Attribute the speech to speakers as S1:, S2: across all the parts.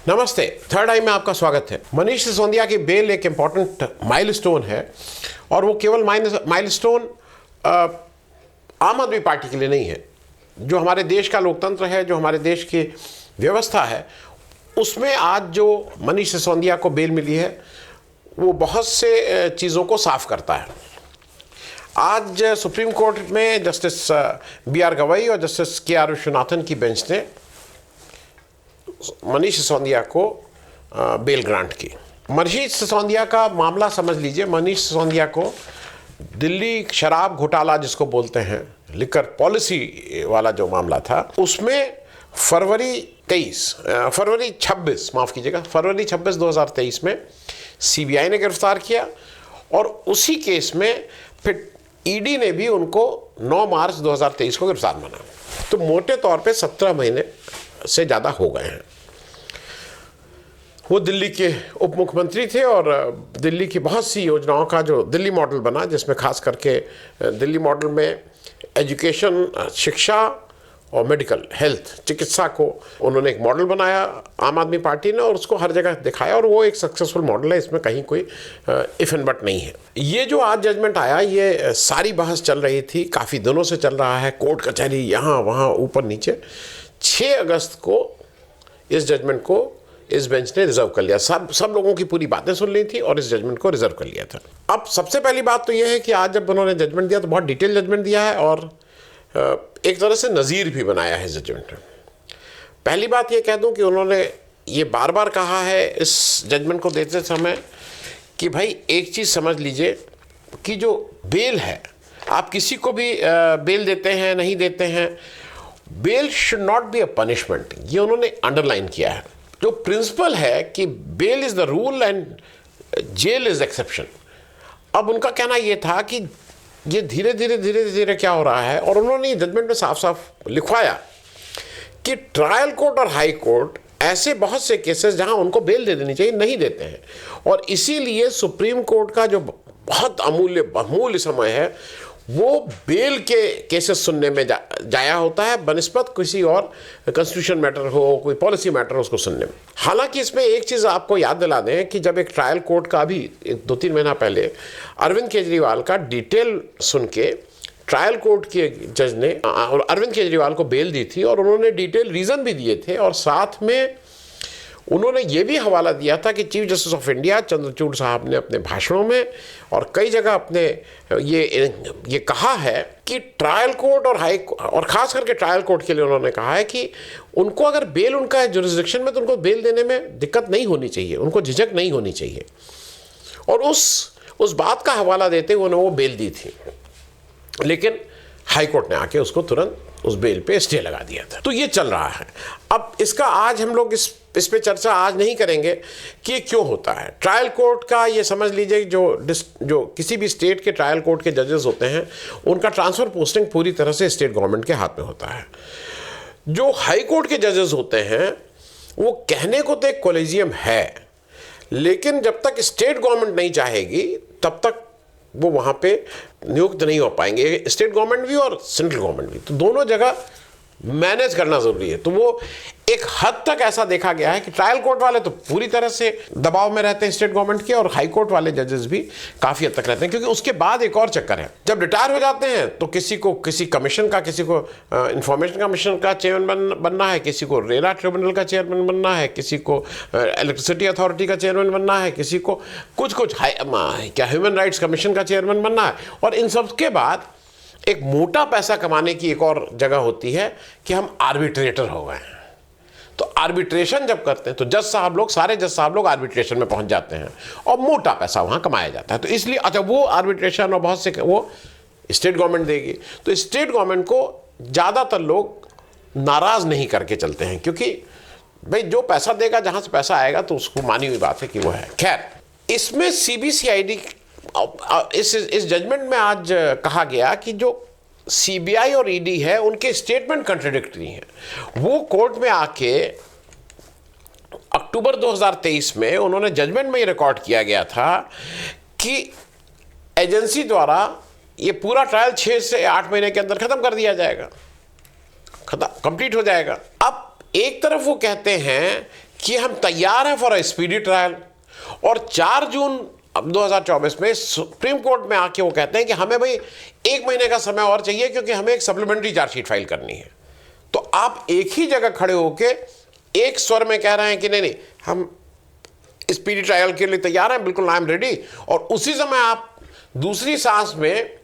S1: नमस्ते, थर्ड आई में आपका स्वागत है। मनीष सिसोदिया की बेल एक इम्पॉर्टेंट माइलस्टोन है और वो केवल माइलस्टोन आम आदमी पार्टी के लिए नहीं है। जो हमारे देश का लोकतंत्र है, जो हमारे देश की व्यवस्था है, उसमें आज जो मनीष सिसोदिया को बेल मिली है वो बहुत से चीज़ों को साफ करता है। आज सुप्रीम कोर्ट में जस्टिस बी.आर. गवई और जस्टिस के.आर. विश्वनाथन की बेंच ने मनीष सिसोदिया को बेल ग्रांट की। मनीष सिसोदिया का मामला समझ लीजिए। मनीष सिसोदिया को दिल्ली शराब घोटाला जिसको बोलते हैं, लिकर पॉलिसी वाला जो मामला था, उसमें फरवरी 26 2023 में सीबीआई ने गिरफ्तार किया और उसी केस में फिर ईडी ने भी उनको 9 मार्च 2023 को गिरफ्तार माना। तो मोटे तौर पे 17 महीने से ज़्यादा हो गए हैं। वो दिल्ली के उप मुख्यमंत्री थे और दिल्ली की बहुत सी योजनाओं का जो दिल्ली मॉडल बना, जिसमें खास करके दिल्ली मॉडल में एजुकेशन, शिक्षा और मेडिकल हेल्थ, चिकित्सा को उन्होंने एक मॉडल बनाया आम आदमी पार्टी ने और उसको हर जगह दिखाया और वो एक सक्सेसफुल मॉडल है। इसमें कहीं कोई इफ एंड बट नहीं है। ये जो आज जजमेंट आया, ये सारी बहस चल रही थी, काफ़ी दिनों से चल रहा है, कोर्ट कचहरी यहाँ वहाँ ऊपर नीचे। 6 अगस्त को इस जजमेंट को इस बेंच ने रिजर्व कर लिया। सब लोगों की पूरी बातें सुन ली थी और इस जजमेंट को रिजर्व कर लिया था। अब सबसे पहली बात तो यह है कि आज जब उन्होंने जजमेंट दिया तो बहुत डिटेल जजमेंट दिया है और एक तरह से नज़ीर भी बनाया है जजमेंट में। पहली बात ये कह दूं कि उन्होंने ये बार बार कहा है इस जजमेंट को देते समय कि भाई एक चीज़ समझ लीजिए कि जो बेल है, आप किसी को भी बेल देते हैं, नहीं देते हैं, bail should not be a punishment. ये उन्होंने अंडरलाइन किया है। जो प्रिंसिपल है कि bail is the rule and jail is exception. अब उनका कहना ये था कि ये धीरे धीरे क्या हो रहा है, और उन्होंने जजमेंट में साफ साफ लिखवाया कि ट्रायल कोर्ट और हाई कोर्ट ऐसे बहुत से केसेस जहां उनको बेल दे देनी चाहिए नहीं देते हैं, और इसीलिए सुप्रीम कोर्ट का जो बहुत बहुमूल्य समय है वो बेल के केसेस सुनने में जाया होता है बनिस्बत किसी और कॉन्स्टिट्यूशन मैटर हो, कोई पॉलिसी मैटर हो, उसको सुनने में। हालांकि इसमें एक चीज़ आपको याद दिला दें कि जब एक ट्रायल कोर्ट का भी 2-3 महीना पहले अरविंद केजरीवाल का डिटेल सुन के ट्रायल कोर्ट के जज ने अरविंद केजरीवाल को बेल दी थी और उन्होंने डिटेल रीज़न भी दिए थे, और साथ में उन्होंने ये भी हवाला दिया था कि chief justice of India Chandrachud साहब ने अपने भाषणों में और कई जगह अपने ये कहा है कि ट्रायल कोर्ट और ख़ास करके ट्रायल कोर्ट के लिए उन्होंने कहा है कि उनको अगर बेल उनका जुरिस्डिक्शन में तो उनको बेल देने में दिक्कत नहीं होनी चाहिए, उनको झिझक नहीं होनी चाहिए, और उस बात का हवाला देते हुए उन्होंने वो बेल दी थी। लेकिन हाई कोर्ट ने आके उसको तुरंत उस बेल पे स्टे लगा दिया था। तो ये चल रहा है। अब इसका आज हम लोग इस पे चर्चा आज नहीं करेंगे कि ये क्यों होता है। ट्रायल कोर्ट का ये समझ लीजिए जो किसी भी स्टेट के ट्रायल कोर्ट के जजेस होते हैं उनका ट्रांसफ़र पोस्टिंग पूरी तरह से स्टेट गवर्नमेंट के हाथ में होता है। जो हाई कोर्ट के जजेस होते हैं वो कहने को तो एक कॉलेजियम है, लेकिन जब तक स्टेट गवर्नमेंट नहीं चाहेगी तब तक वो वहाँ पे नियुक्त नहीं हो पाएंगे, स्टेट गवर्नमेंट भी और सेंट्रल गवर्नमेंट भी। तो दोनों जगह मैनेज करना ज़रूरी है। तो वो एक हद तक ऐसा देखा गया है कि ट्रायल कोर्ट वाले तो पूरी तरह से दबाव में रहते हैं स्टेट गवर्नमेंट के, और हाई कोर्ट वाले जजेस भी काफ़ी हद तक रहते हैं, क्योंकि उसके बाद एक और चक्कर है। जब रिटायर हो जाते हैं तो किसी को किसी कमीशन का, किसी को इंफॉर्मेशन कमीशन का चेयरमैन बनना है, किसी को रेरा ट्रिब्यूनल का चेयरमैन बनना है, किसी को इलेक्ट्रिसिटी अथॉरिटी का चेयरमैन बनना है, किसी को कुछ ह्यूमन राइट्स कमीशन का चेयरमैन बनना है। और इन सब के बाद एक मोटा पैसा कमाने की एक और जगह होती है कि हम आर्बिट्रेटर हो गए हैं। तो आर्बिट्रेशन जब करते हैं तो सारे जज साहब लोग आर्बिट्रेशन में पहुंच जाते हैं और मोटा पैसा वहां कमाया जाता है। तो इसलिए अच्छा वो आर्बिट्रेशन और बहुत से वो स्टेट गवर्नमेंट देगी, तो स्टेट गवर्नमेंट को ज़्यादातर लोग नाराज़ नहीं करके चलते हैं, क्योंकि भाई जो पैसा देगा, जहां से पैसा आएगा तो उसको मानी हुई बात है कि वो है। खैर, इसमें सीबीसीआईडी इस जजमेंट में आज कहा गया कि जो सीबीआई और ईडी है उनके स्टेटमेंट कंट्राडिक्टरी हैं। वो कोर्ट में आके अक्टूबर 2023 में उन्होंने जजमेंट में ये रिकॉर्ड किया गया था कि एजेंसी द्वारा ये पूरा ट्रायल 6 से 8 महीने के अंदर खत्म कर दिया जाएगा, कंप्लीट हो जाएगा। अब एक तरफ वो कहते हैं कि हम तैयार हैं फॉर अ स्पीडी ट्रायल, और 4 जून अब 2024 में सुप्रीम कोर्ट में आके वो कहते हैं कि हमें भाई 1 महीने का समय और चाहिए क्योंकि हमें एक सप्लीमेंट्री चार्जशीट फाइल करनी है। तो आप एक ही जगह खड़े होके एक स्वर में कह रहे हैं कि नहीं नहीं हम स्पीडी ट्रायल के लिए तैयार हैं, बिल्कुल आई एम रेडी, और उसी समय आप दूसरी सांस में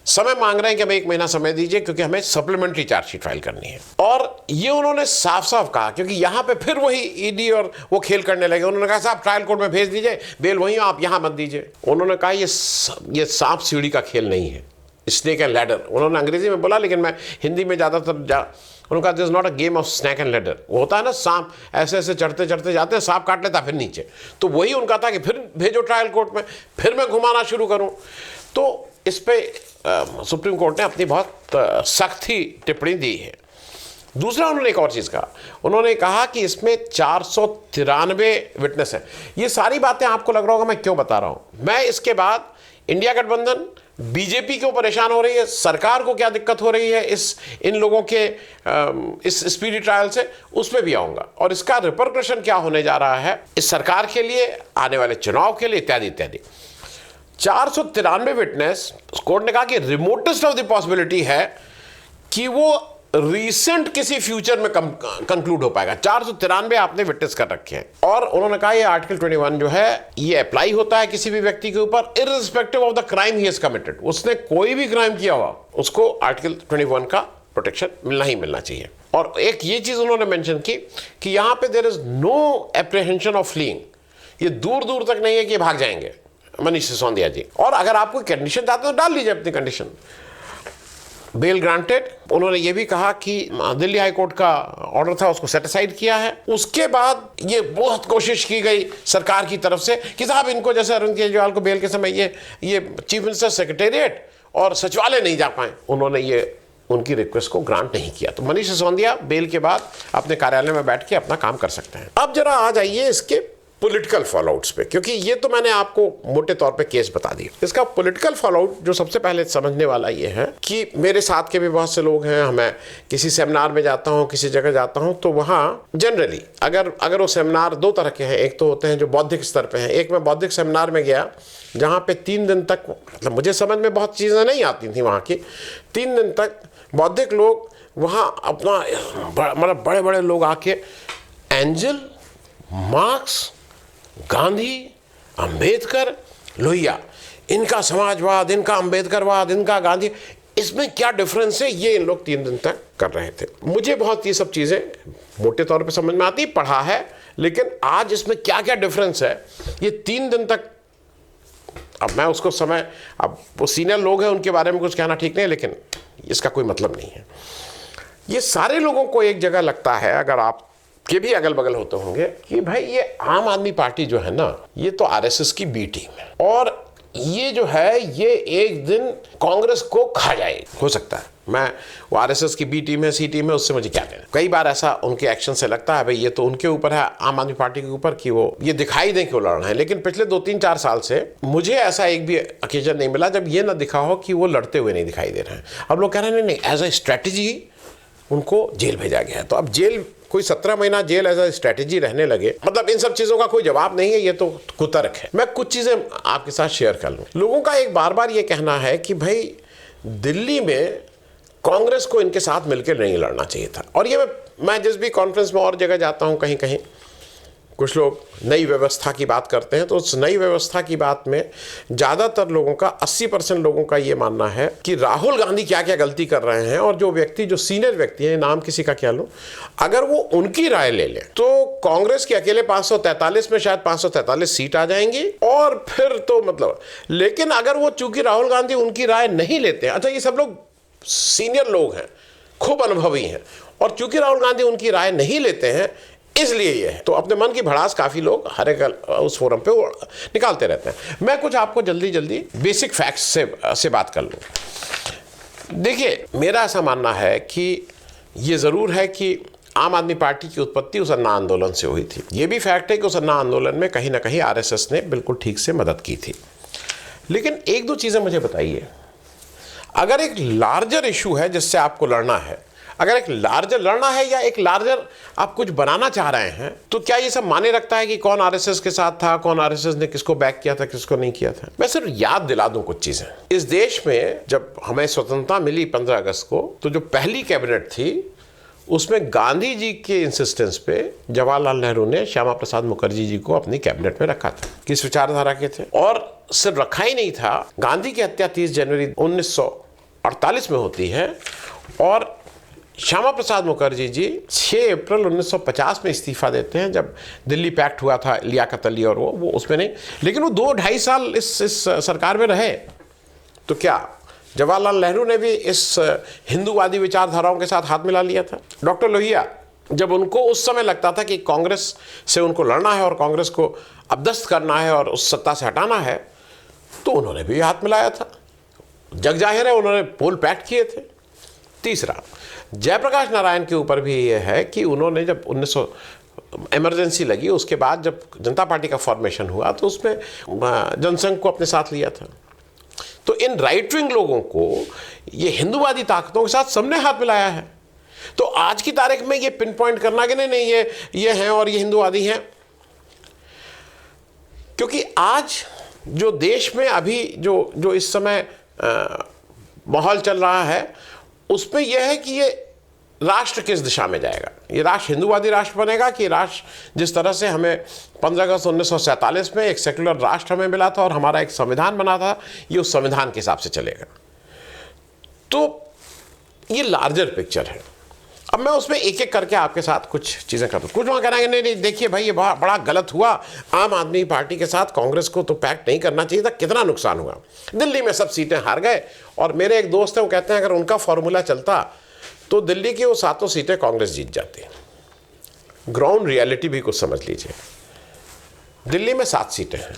S1: समय मांग रहे हैं कि हमें 1 महीना समय दीजिए क्योंकि हमें सप्लीमेंट्री चार्जशीट फाइल करनी है। और ये उन्होंने साफ साफ कहा, क्योंकि यहां पे फिर वही ईडी और वो खेल करने लगे। उन्होंने कहा साहब ट्रायल कोर्ट में भेज दीजिए, बेल वहीं, आप यहां मत दीजिए। उन्होंने कहा ये सांप सीढ़ी का खेल नहीं है, स्नेक एंड लैडर। उन्होंने अंग्रेजी में बोला, लेकिन मैं हिंदी में ज़्यादातर उन्होंने कहा this is not a game of snack and ladder. वो होता है ना, सांप ऐसे ऐसे चढ़ते चढ़ते जाते हैं, सांप काट लेता फिर नीचे। तो वही उनका था कि फिर भेजो ट्रायल कोर्ट में, फिर मैं घुमाना शुरू करूं। तो इस पे सुप्रीम कोर्ट ने अपनी बहुत सख्त ही टिप्पणी दी है। दूसरा उन्होंने एक और चीज़ कहा, उन्होंने कहा कि इसमें 493 विटनेस है। ये सारी बातें आपको लग रहा होगा मैं क्यों बता रहा हूं। मैं इसके बाद इंडिया गठबंधन, बीजेपी क्यों परेशान हो रही है, सरकार को क्या दिक्कत हो रही है इन लोगों के इस स्पीडी ट्रायल से, उस पर भी आऊँगा, और इसका रिपरकशन क्या होने जा रहा है इस सरकार के लिए, आने वाले चुनाव के लिए, इत्यादि इत्यादि। 493 विटनेस, कोर्ट ने कहा कि रिमोटेस्ट ऑफ द पॉसिबिलिटी है कि वो रीसेंट किसी फ्यूचर में कंक्लूड हो पाएगा। 493 आपने विटनेस कर रखे हैं, और उन्होंने कहा ये आर्टिकल 21 जो है ये अप्लाई होता है किसी भी व्यक्ति के ऊपर irrespective of the crime he has committed. उसने कोई भी क्राइम किया हुआ, उसको आर्टिकल 21 का प्रोटेक्शन मिलना ही मिलना चाहिए। और एक ये चीज उन्होंने मेंशन की कि यहां पे there is no apprehension of fleeing. ये दूर दूर तक नहीं है कि भाग जाएंगे मनीष सिसोदिया जी, और अगर आप कोई कंडीशन चाहते हो तो डाल लीजिए अपनी कंडीशन। Bell granted. उन्होंने ये भी कहा कि दिल्ली हाई कोर्ट का ऑर्डर था उसको सेटिसाइड किया है। उसके बाद ये बहुत कोशिश की गई सरकार की तरफ से कि साहब इनको, जैसे अरविंद केजरीवाल को बेल के समय ये चीफ मिनिस्टर सेक्रेटेरिएट और सचिवालय नहीं जा पाए, उन्होंने ये उनकी रिक्वेस्ट को ग्रांट नहीं किया। तो मनीष सिसोदिया बेल के बाद अपने कार्यालय में बैठ के अपना काम कर सकते हैं। अब जरा आ जाइए इसके पॉलिटिकल फॉलोआउट्स पे, क्योंकि ये तो मैंने आपको मोटे तौर पे केस बता दिया। इसका पॉलिटिकल फॉलोआउट जो सबसे पहले समझने वाला ये है कि मेरे साथ के भी बहुत से लोग हैं, मैं किसी सेमिनार में जाता हूँ, किसी जगह जाता हूँ, तो वहाँ जनरली अगर वो सेमिनार 2 तरह के हैं। एक तो होते हैं जो बौद्धिक स्तर पे हैं। एक मैं बौद्धिक सेमिनार में गया जहाँ पे 3 दिन तक, मतलब मुझे समझ में बहुत चीज़ें नहीं आती थी वहाँ की। 3 दिन तक बौद्धिक लोग वहाँ अपना, मतलब बड़े बड़े लोग आके एंजल, मार्क्स, गांधी, अंबेडकर, लोहिया, इनका समाजवाद, इनका अंबेडकरवाद, इनका गांधी, इसमें क्या डिफरेंस है, ये इन लोग 3 दिन तक कर रहे थे। मुझे बहुत ये सब चीज़ें मोटे तौर पे समझ में आती, पढ़ा है, लेकिन आज इसमें क्या क्या डिफरेंस है ये 3 दिन तक, अब मैं उसको समय, अब वो सीनियर लोग हैं उनके बारे में कुछ कहना ठीक नहीं, लेकिन इसका कोई मतलब नहीं है। ये सारे लोगों को एक जगह लगता है, अगर आप के भी अगल बगल होते होंगे, कि भाई ये आम आदमी पार्टी जो है ना, ये तो आरएसएस की बी टीम है, और ये जो है ये एक दिन कांग्रेस को खा जाएगी। हो सकता है मैं, वो आरएसएस की बी टीम है, सी टीम है, उससे मुझे क्या लेना। कई बार ऐसा उनके एक्शन से लगता है भाई ये तो उनके ऊपर है, आम आदमी पार्टी के ऊपर, कि वो ये दिखाई दें क्यों लड़ रहे हैं। लेकिन पिछले 2-3-4 साल से मुझे ऐसा एक भी ओकेजन नहीं मिला जब ये ना दिखा हो कि वो लड़ते हुए नहीं दिखाई दे रहे हैं। अब लोग कह रहे हैं नहीं, एज ए स्ट्रैटेजी उनको जेल भेजा गया है। तो अब जेल, कोई 17 महीना जेल एज अ स्ट्रैटेजी रहने लगे, मतलब इन सब चीजों का कोई जवाब नहीं है, ये तो कुतर्क है। मैं कुछ चीजें आपके साथ शेयर कर लूं। लोगों का एक बार बार ये कहना है कि भाई दिल्ली में कांग्रेस को इनके साथ मिलकर नहीं लड़ना चाहिए था। और ये मैं जिस भी कॉन्फ्रेंस में और जगह जाता हूं, कहीं कहीं कुछ लोग नई व्यवस्था की बात करते हैं, तो उस नई व्यवस्था की बात में ज़्यादातर लोगों का, 80% लोगों का ये मानना है कि राहुल गांधी क्या क्या गलती कर रहे हैं, और जो व्यक्ति, जो सीनियर व्यक्ति हैं, नाम किसी का क्या लूँ, अगर वो उनकी राय ले लें तो कांग्रेस के अकेले 543 में शायद 543 सीट आ जाएंगी, और फिर तो मतलब, लेकिन अगर वो, चूंकि राहुल गांधी उनकी राय नहीं लेते हैं, अच्छा ये सब लोग सीनियर लोग हैं, खूब अनुभवी हैं, और चूंकि राहुल गांधी उनकी राय नहीं लेते हैं, इसलिए ये है। तो अपने मन की भड़ास काफ़ी लोग हर एक उस फोरम पे निकालते रहते हैं। मैं कुछ आपको जल्दी जल्दी बेसिक फैक्ट्स से बात कर लूँ। देखिए, मेरा ऐसा मानना है कि ये ज़रूर है कि आम आदमी पार्टी की उत्पत्ति उस अन्ना आंदोलन से हुई थी। ये भी फैक्ट है कि उस अन्ना आंदोलन में कहीं ना कहीं आरएसएस ने बिल्कुल ठीक से मदद की थी। लेकिन 1-2 चीज़ें मुझे बताइए, अगर एक लार्जर इशू है जिससे आपको लड़ना है, अगर एक लार्जर लड़ना है या एक लार्जर आप कुछ बनाना चाह रहे हैं, तो क्या ये सब माने रखता है कि कौन आरएसएस के साथ था, कौन आरएसएस ने किसको बैक किया था, किसको नहीं किया था? मैं सिर्फ याद दिला दूं कुछ चीजें। इस देश में जब हमें स्वतंत्रता मिली 15 अगस्त को, तो जो पहली कैबिनेट थी उसमें गांधी जी के इंसिस्टेंस पे जवाहरलाल नेहरू ने श्यामा प्रसाद मुखर्जी जी को अपनी कैबिनेट में रखा था। किस विचारधारा के थे? और सिर्फ रखा ही नहीं था, गांधी की हत्या 30 जनवरी 1948 में होती है और श्यामा प्रसाद मुखर्जी जी 6 अप्रैल 1950 में इस्तीफा देते हैं, जब दिल्ली पैक्ट हुआ था लियाकत अली और वो उसमें नहीं, लेकिन वो 2-2.5 साल इस सरकार में रहे। तो क्या जवाहरलाल नेहरू ने भी इस हिंदूवादी विचारधाराओं के साथ हाथ मिला लिया था? डॉक्टर लोहिया, जब उनको उस समय लगता था कि कांग्रेस से उनको लड़ना है और कांग्रेस को अपदस्थ करना है और उस सत्ता से हटाना है, तो उन्होंने भी हाथ मिलाया था। जग जाहिर है उन्होंने पोल पैक्ट किए थे। तीसरा, जयप्रकाश नारायण के ऊपर भी ये है कि उन्होंने जब 1900 इमरजेंसी लगी, उसके बाद जब जनता पार्टी का फॉर्मेशन हुआ तो उसमें जनसंघ को अपने साथ लिया था। तो इन राइट विंग लोगों को ये हिंदूवादी ताकतों के साथ सबने हाथ मिलाया है। तो आज की तारीख में ये पिन पॉइंट करना कि नहीं ये हैं और ये हिंदूवादी हैं, क्योंकि आज जो देश में अभी जो इस समय माहौल चल रहा है उसमें यह है कि ये राष्ट्र किस दिशा में जाएगा। ये राष्ट्र हिंदूवादी राष्ट्र बनेगा कि राष्ट्र जिस तरह से हमें 15 अगस्त 1947 में एक सेक्युलर राष्ट्र हमें मिला था और हमारा एक संविधान बना था, ये उस संविधान के हिसाब से चलेगा। तो ये लार्जर पिक्चर है। अब मैं उसमें एक एक करके आपके साथ कुछ चीज़ें कर दूँ। कुछ वहाँ कहेंगे नहीं देखिए भाई ये बड़ा गलत हुआ, आम आदमी पार्टी के साथ कांग्रेस को तो पैक्ट नहीं करना चाहिए था, कितना नुकसान हुआ, दिल्ली में सब सीटें हार गए। और मेरे एक दोस्त हैं वो कहते हैं अगर उनका फॉर्मूला चलता तो दिल्ली की वो 7 सीटें कांग्रेस जीत जाती। ग्राउंड रियलिटी भी कुछ समझ लीजिए। दिल्ली में 7 सीटें हैं।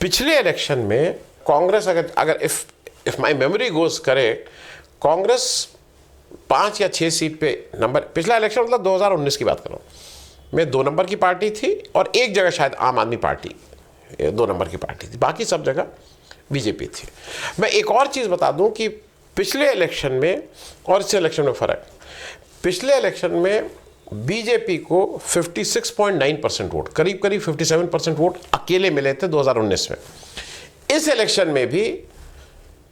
S1: पिछले इलेक्शन में कांग्रेस अगर इफ माय मेमोरी गोज करे, कांग्रेस 5 या 6 सीट पे नंबर, पिछला इलेक्शन मतलब 2019 की बात कर रहा हूँ, में 2 नंबर की पार्टी थी और एक जगह शायद आम आदमी पार्टी 2 नंबर की पार्टी थी, बाकी सब जगह बीजेपी थी। मैं एक और चीज़ बता दूं कि पिछले इलेक्शन में और इस इलेक्शन में फ़र्क, पिछले इलेक्शन में बीजेपी को 56.9% वोट, करीब 57% वोट अकेले मिले थे 2019 में। इस इलेक्शन में भी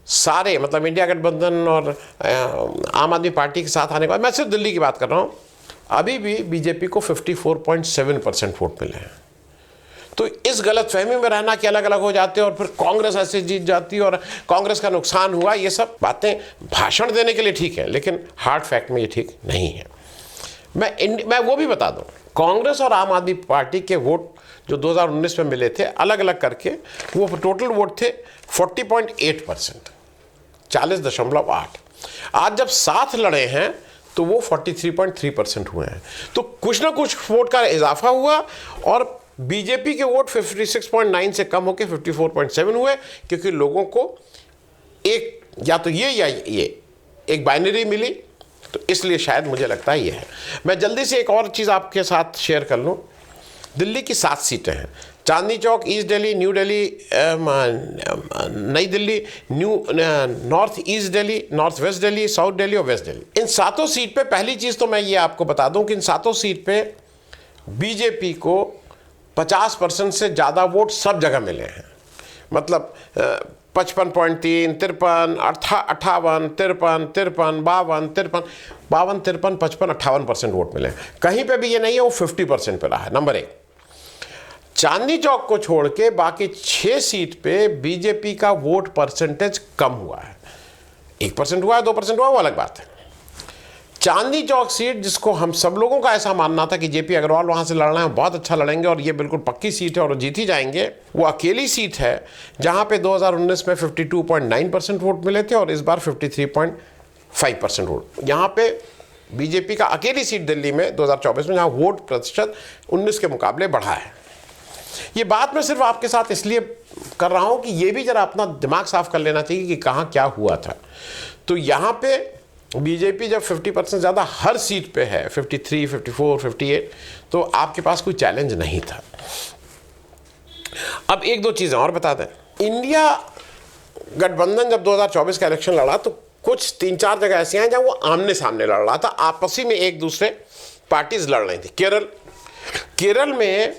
S1: सारे मतलब इंडिया गठबंधन और आम आदमी पार्टी के साथ आने के बाद, मैं सिर्फ दिल्ली की बात कर रहा हूँ, अभी भी बीजेपी को 54.7% वोट मिले हैं। तो इस गलत फहमी में रहना कि अलग अलग हो जाते और फिर कांग्रेस ऐसे जीत जाती और कांग्रेस का नुकसान हुआ, ये सब बातें भाषण देने के लिए ठीक है, लेकिन हार्ड फैक्ट में ये ठीक नहीं है। मैं वो भी बता दूं, कांग्रेस और आम आदमी पार्टी के वोट जो 2019 में मिले थे अलग अलग करके, वो टोटल वोट थे 40.8%, 40.8। आज जब साथ लड़े हैं तो वो 43.3% हुए हैं। तो कुछ ना कुछ वोट का इजाफा हुआ और बीजेपी के वोट 56.9 से कम होकर 54.7 हुए, क्योंकि लोगों को एक या तो ये या ये एक बाइनरी मिली, तो इसलिए शायद मुझे लगता है ये है। मैं जल्दी से एक और चीज़ आपके साथ शेयर कर लूँ। दिल्ली की 7 सीटें हैं, चांदनी चौक, ईस्ट दिल्ली, न्यू दिल्ली, नई Delhi, north east Delhi, north west Delhi, south Delhi और वेस्ट दिल्ली। इन 7 सीट पे पहली चीज़ तो मैं ये आपको बता दूं कि इन 7 सीट पे बीजेपी को 50% से ज़्यादा वोट सब जगह मिले हैं। मतलब 55.3, 53, 58, 53, 52, 53, 55, 58% वोट मिले। कहीं पे भी ये नहीं है वो 50% पे रहा है। नंबर 1, चांदनी चौक को छोड़ के बाकी 6 सीट पे बीजेपी का वोट परसेंटेज कम हुआ है। 1% हुआ है, 2% हुआ है, वो अलग बात है। चांदनी चौक सीट, जिसको हम सब लोगों का ऐसा मानना था कि जेपी अग्रवाल वहाँ से लड़ना है, बहुत अच्छा लड़ेंगे और ये बिल्कुल पक्की सीट है और जीत ही जाएंगे, वो अकेली सीट है जहाँ पे 2019 में 52.9% वोट मिले थे और इस बार 53.5% वोट। यहाँ पे बीजेपी का अकेली सीट दिल्ली में 2024 में जहाँ वोट प्रतिशत 19 के मुकाबले बढ़ा है। ये बात मैं सिर्फ आपके साथ इसलिए कर रहा हूँ कि ये भी जरा अपना दिमाग साफ कर लेना चाहिए कि कहाँ क्या हुआ था। तो यहाँ पे बीजेपी जब 50% ज़्यादा हर सीट पे है, 53, 54, 58, तो आपके पास कोई चैलेंज नहीं था। अब 1-2 चीज़ें और बता दें। इंडिया गठबंधन जब 2024 का इलेक्शन लड़ा तो कुछ 3-4 जगह ऐसी हैं जहां वो आमने सामने लड़ रहा था, आपसी में एक दूसरे पार्टीज लड़ रही थी। केरल में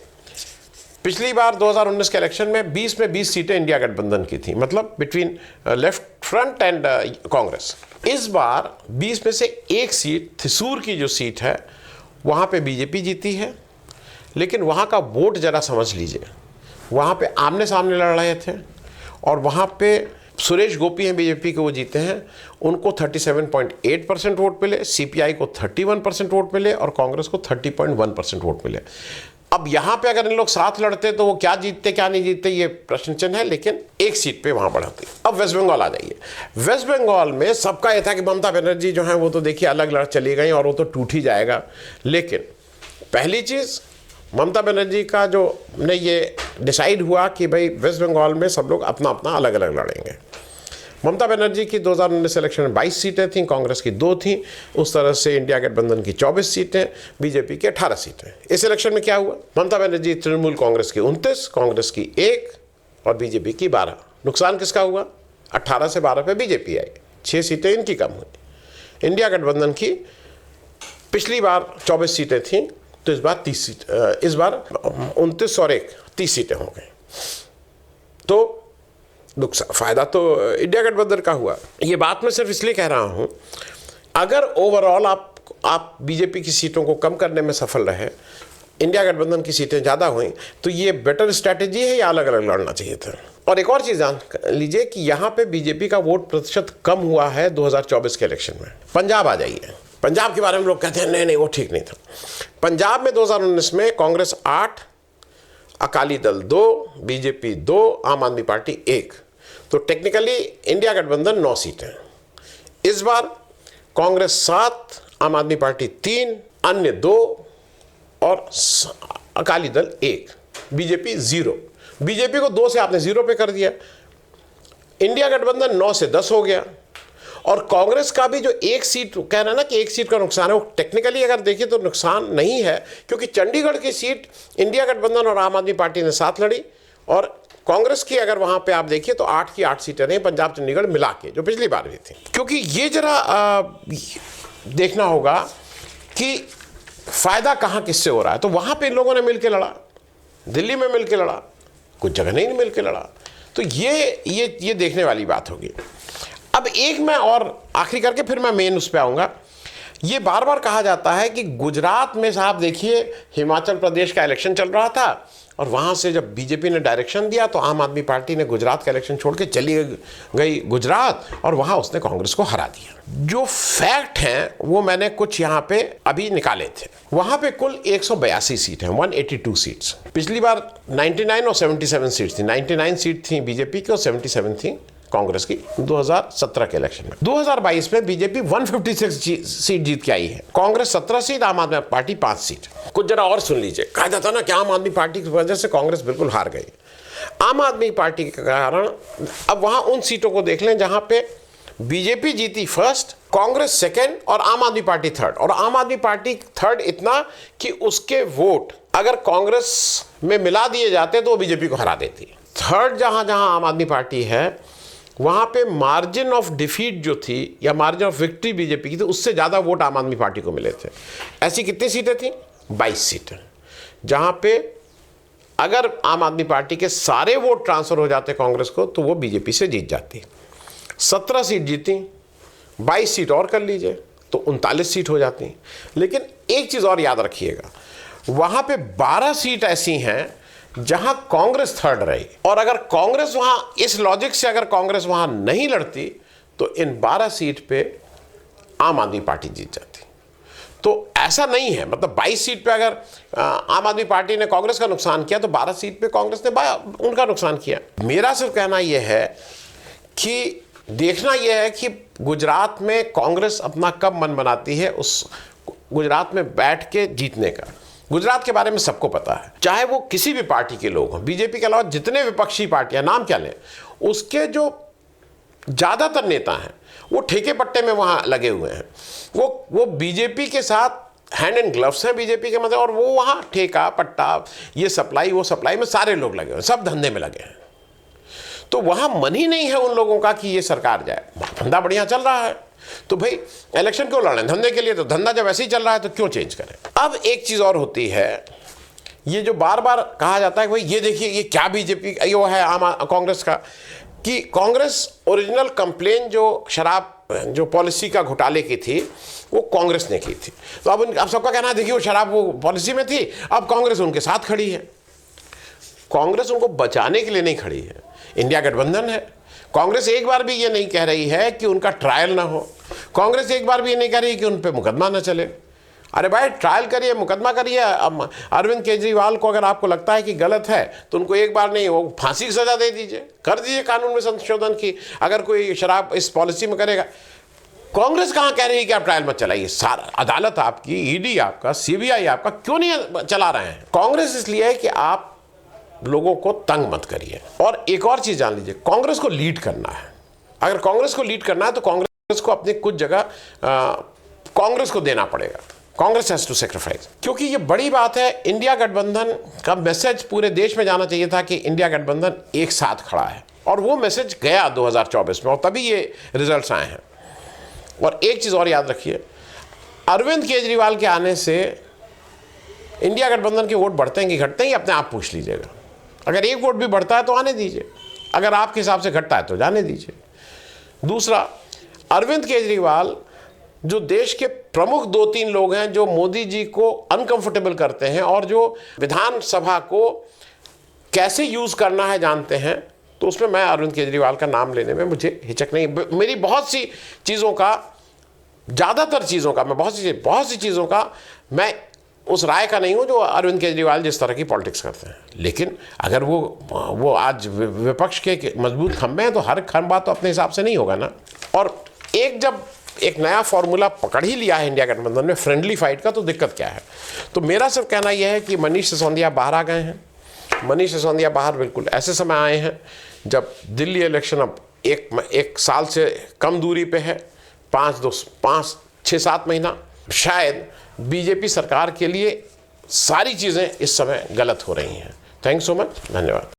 S1: पिछली बार 2019 के इलेक्शन में 20 में 20 सीटें इंडिया गठबंधन की थी, मतलब between left front end Congress. इस बार 20 में से एक सीट, थिसूर की जो सीट है, वहाँ पे बीजेपी जीती है, लेकिन वहाँ का वोट ज़रा समझ लीजिए, वहाँ पे आमने सामने लड़ रहे थे और वहाँ पे सुरेश गोपी हैं बीजेपी के, वो जीते हैं, उनको 37.8% वोट मिले, सीपीआई को 31% वोट मिले और कांग्रेस को 30.1% वोट मिले। अब यहाँ पे अगर इन लोग साथ लड़ते तो वो क्या जीतते क्या नहीं जीतते ये प्रश्न चिन्ह है, लेकिन एक सीट पे वहाँ बढ़ती। अब वेस्ट बंगाल आ जाइए। वेस्ट बंगाल में सबका यह था कि ममता बनर्जी जो है वो तो देखिए अलग लड़ चली गई और वो तो टूट ही जाएगा, लेकिन पहली चीज़ ममता बनर्जी का जो ने ये डिसाइड हुआ कि भाई वेस्ट बंगाल में सब लोग अपना अपना अलग अलग लड़ेंगे। ममता बनर्जी की 2019 इलेक्शन में 22 सीटें थीं, कांग्रेस की 2 थीं, उस तरह से इंडिया गठबंधन की 24 सीटें, बीजेपी की 18 सीटें। इस इलेक्शन में क्या हुआ? ममता बनर्जी तृणमूल कांग्रेस की 29, कांग्रेस की 1 और बीजेपी की 12। नुकसान किसका हुआ? 18 से 12 पे बीजेपी आई, 6 सीटें इनकी कम हुई। इंडिया गठबंधन की पिछली बार 24 सीटें थीं, तो इस बार 30 सीट, इस बार 29 और 1 30 सीटें हो गई। तो नुकसान, फायदा तो इंडिया गठबंधन का हुआ। ये बात मैं सिर्फ इसलिए कह रहा हूं, अगर ओवरऑल आप बीजेपी की सीटों को कम करने में सफल रहे, इंडिया गठबंधन की सीटें ज़्यादा हुई, तो ये बेटर स्ट्रैटेजी है या अलग अलग लड़ना चाहिए था? और एक और चीज़ जान लीजिए कि यहाँ पे बीजेपी का वोट प्रतिशत कम हुआ है 2024 के इलेक्शन में। पंजाब आ जाइए, पंजाब के बारे में लोग कहते हैं नहीं वो ठीक नहीं था। पंजाब में 2019 में कांग्रेस 8, अकाली दल 2, बीजेपी 2, आम आदमी पार्टी 1, तो टेक्निकली इंडिया गठबंधन 9 सीटें। इस बार कांग्रेस 7, आम आदमी पार्टी 3, अन्य 2 और अकाली दल 1, बीजेपी 0। बीजेपी को 2 से आपने 0 पे कर दिया। इंडिया गठबंधन 9 से 10 हो गया और कांग्रेस का भी जो 1 सीट कह रहा है ना कि 1 सीट का नुकसान है, वो टेक्निकली अगर देखिए तो नुकसान नहीं है, क्योंकि चंडीगढ़ की सीट इंडिया गठबंधन और आम आदमी पार्टी ने साथ लड़ी और कांग्रेस की अगर वहां पे आप देखिए तो 8 की 8 सीटें रही पंजाब चंडीगढ़ मिला के, जो पिछली बार भी थी। क्योंकि ये जरा देखना होगा कि फायदा कहां किससे हो रहा है। तो वहां पे इन लोगों ने मिलकर लड़ा, दिल्ली में मिलकर लड़ा, कुछ जगह नहीं मिलकर लड़ा, तो ये देखने वाली बात होगी। अब एक मैं और आखिरी करके फिर मैं मेन उस पर आऊँगा। ये बार बार कहा जाता है कि गुजरात में साहब देखिए हिमाचल प्रदेश का इलेक्शन चल रहा था और वहाँ से जब बीजेपी ने डायरेक्शन दिया तो आम आदमी पार्टी ने गुजरात का इलेक्शन छोड़ के चली गई गुजरात और वहाँ उसने कांग्रेस को हरा दिया। जो फैक्ट हैं वो मैंने कुछ यहाँ पे अभी निकाले थे। वहाँ पे कुल 182 सीट हैं, 182 सीट्स। पिछली बार 99 और 77 सीट थी, 99 सीट थी बीजेपी की और 77 थी कांग्रेस की 2017 के इलेक्शन में। 2022 में बीजेपी 156 सीट जीत के आई है, कांग्रेस 17 सीट, आम आदमी पार्टी 5 सीट। कुछ जरा और सुन लीजिए, कहा जाता ना कि आम आदमी पार्टी की वजह से कांग्रेस बिल्कुल हार गई। आम आदमी पार्टी के कारण अब वहां उन सीटों को देख लें जहां पे बीजेपी जीती फर्स्ट, कांग्रेस सेकेंड और आम आदमी पार्टी थर्ड। और आम आदमी पार्टी थर्ड इतना कि उसके वोट अगर कांग्रेस में मिला दिए जाते तो वो बीजेपी को हरा देती। थर्ड जहां जहां आम आदमी पार्टी है वहाँ पे मार्जिन ऑफ डिफीट जो थी या मार्जिन ऑफ विक्ट्री बीजेपी की थी, उससे ज़्यादा वोट आम आदमी पार्टी को मिले थे। ऐसी कितनी सीटें थी? 22 सीटें, जहाँ पे अगर आम आदमी पार्टी के सारे वोट ट्रांसफ़र हो जाते कांग्रेस को तो वो बीजेपी से जीत जाती। 17 सीट जीती, 22 सीट और कर लीजिए तो 39 सीट हो जाती। लेकिन एक चीज़ और याद रखिएगा, वहाँ पे 12 सीट ऐसी हैं जहां कांग्रेस थर्ड रही और अगर कांग्रेस वहां, इस लॉजिक से अगर कांग्रेस वहां नहीं लड़ती तो इन 12 सीट पे आम आदमी पार्टी जीत जाती। तो ऐसा नहीं है, मतलब 22 सीट पे अगर आम आदमी पार्टी ने कांग्रेस का नुकसान किया तो 12 सीट पे कांग्रेस ने उनका नुकसान किया। मेरा सिर्फ कहना यह है कि देखना यह है कि गुजरात में कांग्रेस अपना कब मन बनाती है उस गुजरात में बैठ के जीतने का। गुजरात के बारे में सबको पता है, चाहे वो किसी भी पार्टी के लोग हों, बीजेपी के अलावा जितने विपक्षी पार्टियां, नाम क्या लें, उसके जो ज़्यादातर नेता हैं वो ठेके पट्टे में वहाँ लगे हुए हैं। वो बीजेपी के साथ हैंड एंड ग्लव्स हैं बीजेपी के, मतलब, और वो वहाँ ठेका पट्टा, ये सप्लाई वो सप्लाई में सारे लोग लगे हुए हैं, सब धंधे में लगे हैं। तो वहाँ मन ही नहीं है उन लोगों का कि ये सरकार जाए। धंधा बढ़िया चल रहा है, तो भाई इलेक्शन क्यों लड़ रहे हैं? धंधे के लिए। तो धंधा जब ऐसे ही चल रहा है तो क्यों चेंज करें? अब एक चीज़ और होती है, ये जो बार बार कहा जाता है कि भाई ये देखिए ये क्या बीजेपी ये है आम कांग्रेस का, कि कांग्रेस ओरिजिनल कंप्लेन जो शराब जो पॉलिसी का घोटाले की थी वो कांग्रेस ने की थी। तो अब सबका कहना है देखिए वो शराब वो पॉलिसी में थी, अब कांग्रेस उनके साथ खड़ी है। कांग्रेस उनको बचाने के लिए नहीं खड़ी है, इंडिया गठबंधन है। कांग्रेस एक बार भी ये नहीं कह रही है कि उनका ट्रायल ना हो, कांग्रेस एक बार भी ये नहीं कह रही कि उन पर मुकदमा ना चले। अरे भाई ट्रायल करिए, मुकदमा करिए। अब अरविंद केजरीवाल को अगर आपको लगता है कि गलत है तो उनको एक बार नहीं वो फांसी की सजा दे दीजिए, कर दीजिए कानून में संशोधन की। अगर कोई शराब इस पॉलिसी में करेगा, कांग्रेस कहाँ कह रही है कि आप ट्रायल मत चलाइए? सारा अदालत आपकी, ईडी आपका, सीबीआई आपका, क्यों नहीं चला रहे हैं? कांग्रेस इसलिए है कि आप लोगों को तंग मत करिए। और एक और चीज जान लीजिए, कांग्रेस को लीड करना है। अगर कांग्रेस को लीड करना है तो कांग्रेस को अपनी कुछ जगह कांग्रेस को देना पड़ेगा। कांग्रेस हैज टू सेक्रीफाइस, क्योंकि ये बड़ी बात है। इंडिया गठबंधन का मैसेज पूरे देश में जाना चाहिए था कि इंडिया गठबंधन एक साथ खड़ा है, और वो मैसेज गया 2024 में, और तभी ये रिजल्ट्स आए हैं। और एक चीज़ और याद रखिए, अरविंद केजरीवाल के आने से इंडिया गठबंधन के वोट बढ़ते हैं कि घटते हैं, अपने आप पूछ लीजिएगा। अगर एक वोट भी बढ़ता है तो आने दीजिए, अगर आपके हिसाब से घटता है तो जाने दीजिए। दूसरा, अरविंद केजरीवाल जो देश के प्रमुख 2-3 लोग हैं जो मोदी जी को अनकंफर्टेबल करते हैं और जो विधानसभा को कैसे यूज़ करना है जानते हैं, तो उसमें मैं अरविंद केजरीवाल का नाम लेने में मुझे हिचक नहीं। मेरी बहुत सी चीज़ों का, ज़्यादातर चीज़ों का, मैं बहुत सी चीज़ों का मैं उस राय का नहीं हूँ जो अरविंद केजरीवाल जिस तरह की पॉलिटिक्स करते हैं। लेकिन अगर वो आज विपक्ष के मजबूत खंभे हैं तो हर खंभा तो अपने हिसाब से नहीं होगा ना। और जब एक नया फॉर्मूला पकड़ ही लिया है इंडिया गठबंधन में फ्रेंडली फाइट का, तो दिक्कत क्या है? तो मेरा सिर्फ कहना यह है कि मनीष सिसोदिया बाहर आ गए हैं। मनीष सिसोदिया बाहर बिल्कुल ऐसे समय आए हैं जब दिल्ली इलेक्शन अब एक साल से कम दूरी पे है, 6-7 महीना। शायद बीजेपी सरकार के लिए सारी चीज़ें इस समय गलत हो रही हैं। थैंक्स सो मच, धन्यवाद।